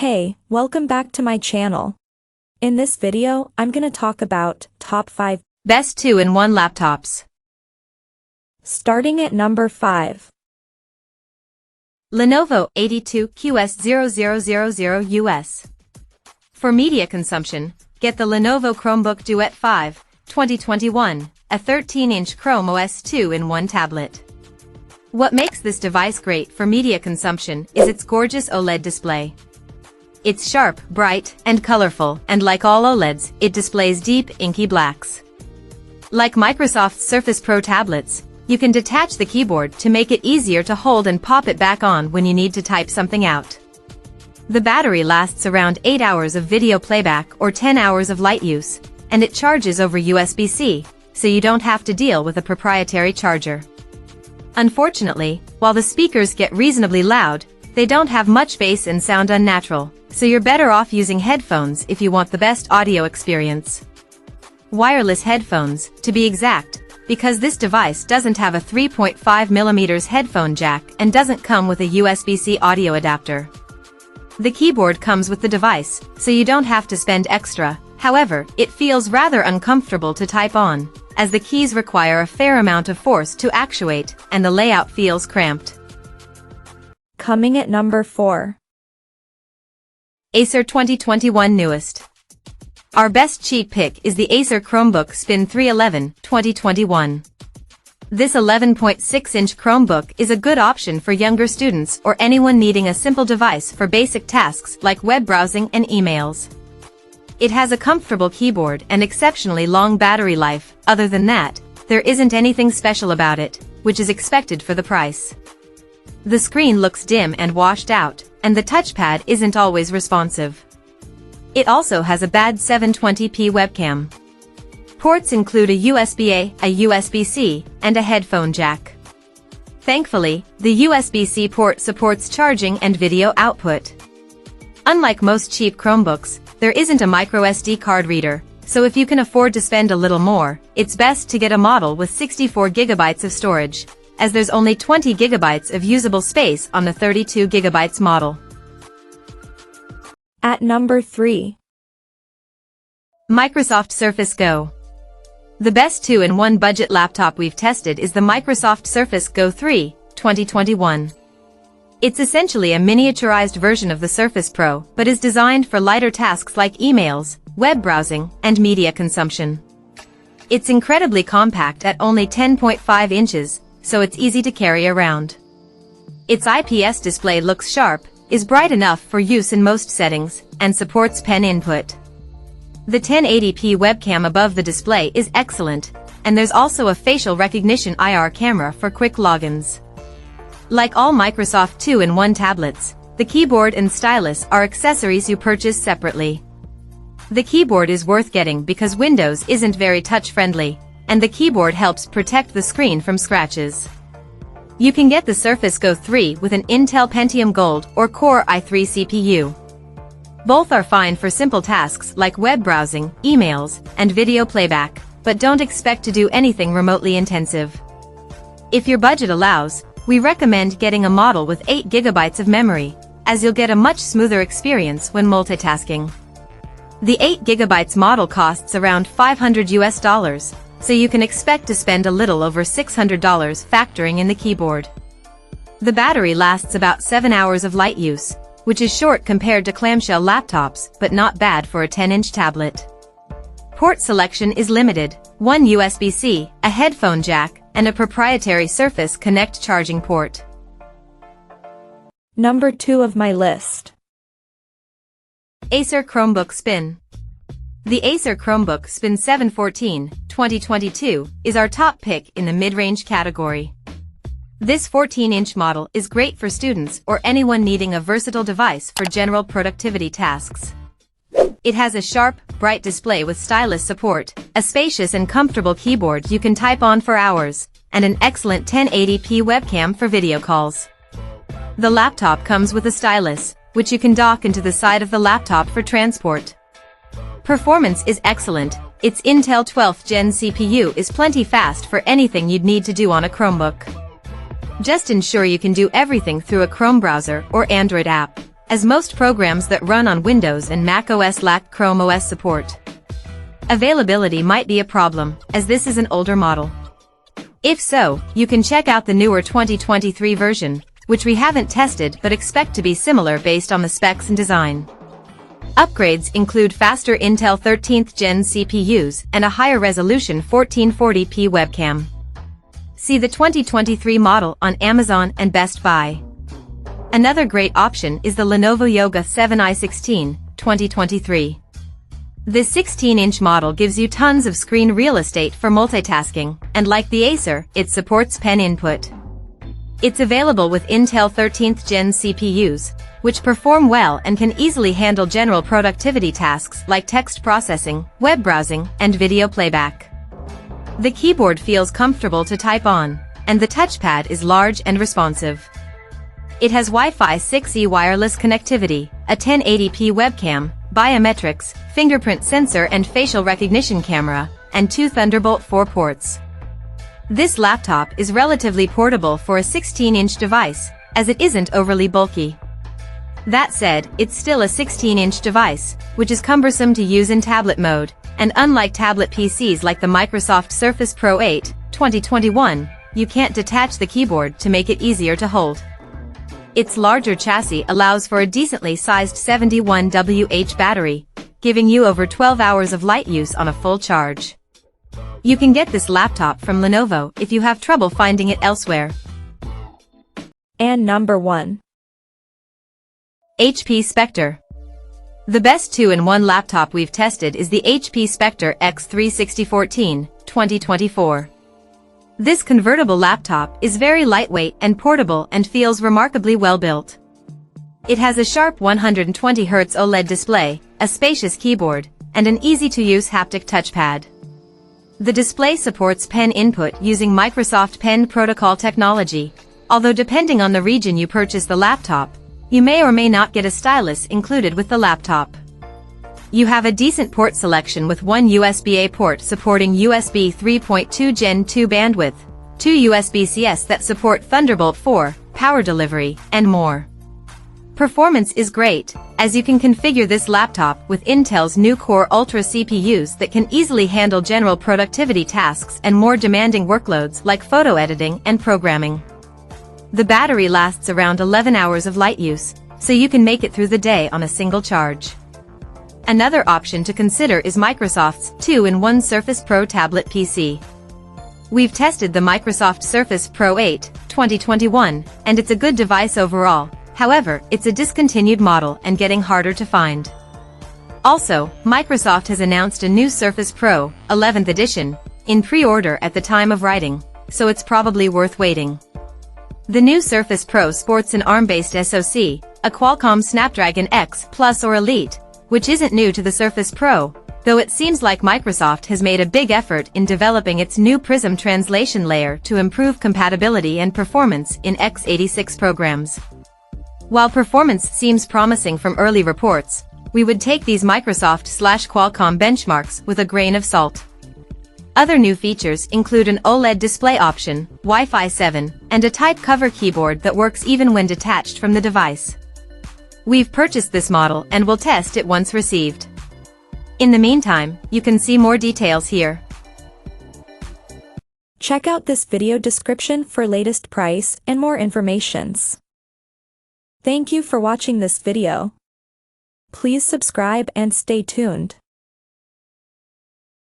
Hey, welcome back to my channel. In this video, I'm gonna talk about top 5 best 2-in-1 laptops. Starting at number 5. Lenovo 82QS0000US. For media consumption, get the Lenovo Chromebook Duet 5, 2021, a 13-inch Chrome OS 2-in-1 tablet. What makes this device great for media consumption is its gorgeous OLED display. It's sharp, bright, and colorful, and like all OLEDs, it displays deep, inky blacks. Like Microsoft's Surface Pro tablets, you can detach the keyboard to make it easier to hold and pop it back on when you need to type something out. The battery lasts around 8 hours of video playback or 10 hours of light use, and it charges over USB-C, so you don't have to deal with a proprietary charger. Unfortunately, while the speakers get reasonably loud, they don't have much bass and sound unnatural, so you're better off using headphones if you want the best audio experience. Wireless headphones, to be exact, because this device doesn't have a 3.5mm headphone jack and doesn't come with a USB-C audio adapter. The keyboard comes with the device, so you don't have to spend extra. However, it feels rather uncomfortable to type on, as the keys require a fair amount of force to actuate, and the layout feels cramped. Coming at number 4. Acer 2021 newest. Our best cheap pick is the Acer Chromebook Spin 311, 2021. This 11.6-inch Chromebook is a good option for younger students or anyone needing a simple device for basic tasks like web browsing and emails. It has a comfortable keyboard and exceptionally long battery life. Other than that, there isn't anything special about it, which is expected for the price. The screen looks dim and washed out, and the touchpad isn't always responsive. It also has a bad 720p webcam. Ports include a USB-A, a USB-C, and a headphone jack. Thankfully, the USB-C port supports charging and video output. Unlike most cheap Chromebooks, there isn't a microSD card reader, so if you can afford to spend a little more, it's best to get a model with 64 GB of storage, as there's only 20 GB of usable space on the 32 GB model. At number 3. Microsoft Surface Go. The best 2-in-1 budget laptop we've tested is the Microsoft Surface Go 3, 2021. It's essentially a miniaturized version of the Surface Pro, but is designed for lighter tasks like emails, web browsing, and media consumption. It's incredibly compact at only 10.5 inches, so it's easy to carry around. Its IPS display looks sharp, is bright enough for use in most settings, and supports pen input. The 1080p webcam above the display is excellent, and there's also a facial recognition IR camera for quick logins. Like all Microsoft 2-in-1 tablets, the keyboard and stylus are accessories you purchase separately. The keyboard is worth getting because Windows isn't very touch-friendly, and the keyboard helps protect the screen from scratches. You can get the Surface Go 3 with an Intel Pentium Gold or Core i3 CPU. Both are fine for simple tasks like web browsing, emails, and video playback, but don't expect to do anything remotely intensive. If your budget allows, we recommend getting a model with 8 GB of memory, as you'll get a much smoother experience when multitasking. The 8 GB model costs around $500, so you can expect to spend a little over $600 factoring in the keyboard. The battery lasts about 7 hours of light use, which is short compared to clamshell laptops, but not bad for a 10-inch tablet. Port selection is limited: one USB-C, a headphone jack, and a proprietary Surface Connect charging port. Number 2 of my list. Acer Chromebook Spin. The Acer Chromebook Spin 714, 2022, is our top pick in the mid-range category. This 14-inch model is great for students or anyone needing a versatile device for general productivity tasks. It has a sharp, bright display with stylus support, a spacious and comfortable keyboard you can type on for hours, and an excellent 1080p webcam for video calls. The laptop comes with a stylus, which you can dock into the side of the laptop for transport. Performance is excellent. Its Intel 12th Gen CPU is plenty fast for anything you'd need to do on a Chromebook. Just ensure you can do everything through a Chrome browser or Android app. as most programs that run on Windows and Mac OS lack Chrome OS support. Availability might be a problem, as this is an older model. If so, you can check out the newer 2023 version, which we haven't tested but expect to be similar based on the specs and design. Upgrades include faster Intel 13th Gen CPUs and a higher resolution 1440p webcam. See the 2023 model on Amazon and Best Buy. Another great option is the Lenovo Yoga 7i16, 2023. This 16-inch model gives you tons of screen real estate for multitasking, and like the Acer, it supports pen input. It's available with Intel 13th Gen CPUs, which perform well and can easily handle general productivity tasks like text processing, web browsing, and video playback. The keyboard feels comfortable to type on, and the touchpad is large and responsive. It has Wi-Fi 6E wireless connectivity, a 1080p webcam, biometrics, fingerprint sensor and facial recognition camera, and 2 Thunderbolt 4 ports. This laptop is relatively portable for a 16-inch device, as it isn't overly bulky. That said, it's still a 16-inch device, which is cumbersome to use in tablet mode, and unlike tablet PCs like the Microsoft Surface Pro 8, 2021, you can't detach the keyboard to make it easier to hold. Its larger chassis allows for a decently sized 71Wh battery, giving you over 12 hours of light use on a full charge. You can get this laptop from Lenovo if you have trouble finding it elsewhere. And number 1. HP Spectre. The best 2-in-1 laptop we've tested is the HP Spectre X36014, 2024. This convertible laptop is very lightweight and portable and feels remarkably well built. It has a sharp 120Hz OLED display, a spacious keyboard, and an easy-to-use haptic touchpad. The display supports pen input using Microsoft Pen Protocol technology, although depending on the region you purchase the laptop, you may or may not get a stylus included with the laptop. You have a decent port selection with one USB-A port supporting USB 3.2 Gen 2 bandwidth, 2 USB-CS that support Thunderbolt 4, power delivery, and more. Performance is great, as you can configure this laptop with Intel's new Core Ultra CPUs that can easily handle general productivity tasks and more demanding workloads like photo editing and programming. The battery lasts around 11 hours of light use, so you can make it through the day on a single charge. Another option to consider is Microsoft's 2-in-1 Surface Pro tablet PC. We've tested the Microsoft Surface Pro 8, 2021, and it's a good device overall. However, it's a discontinued model and getting harder to find. Also, Microsoft has announced a new Surface Pro, 11th edition, in pre-order at the time of writing, so it's probably worth waiting. The new Surface Pro sports an ARM-based SoC, a Qualcomm Snapdragon X Plus or Elite, which isn't new to the Surface Pro, though it seems like Microsoft has made a big effort in developing its new Prism translation layer to improve compatibility and performance in x86 programs. While performance seems promising from early reports, we would take these Microsoft/Qualcomm benchmarks with a grain of salt. Other new features include an OLED display option, Wi-Fi 7, and a type cover keyboard that works even when detached from the device. We've purchased this model and will test it once received. In the meantime, you can see more details here. Check out this video description for latest price and more informations. Thank you for watching this video. Please subscribe and stay tuned.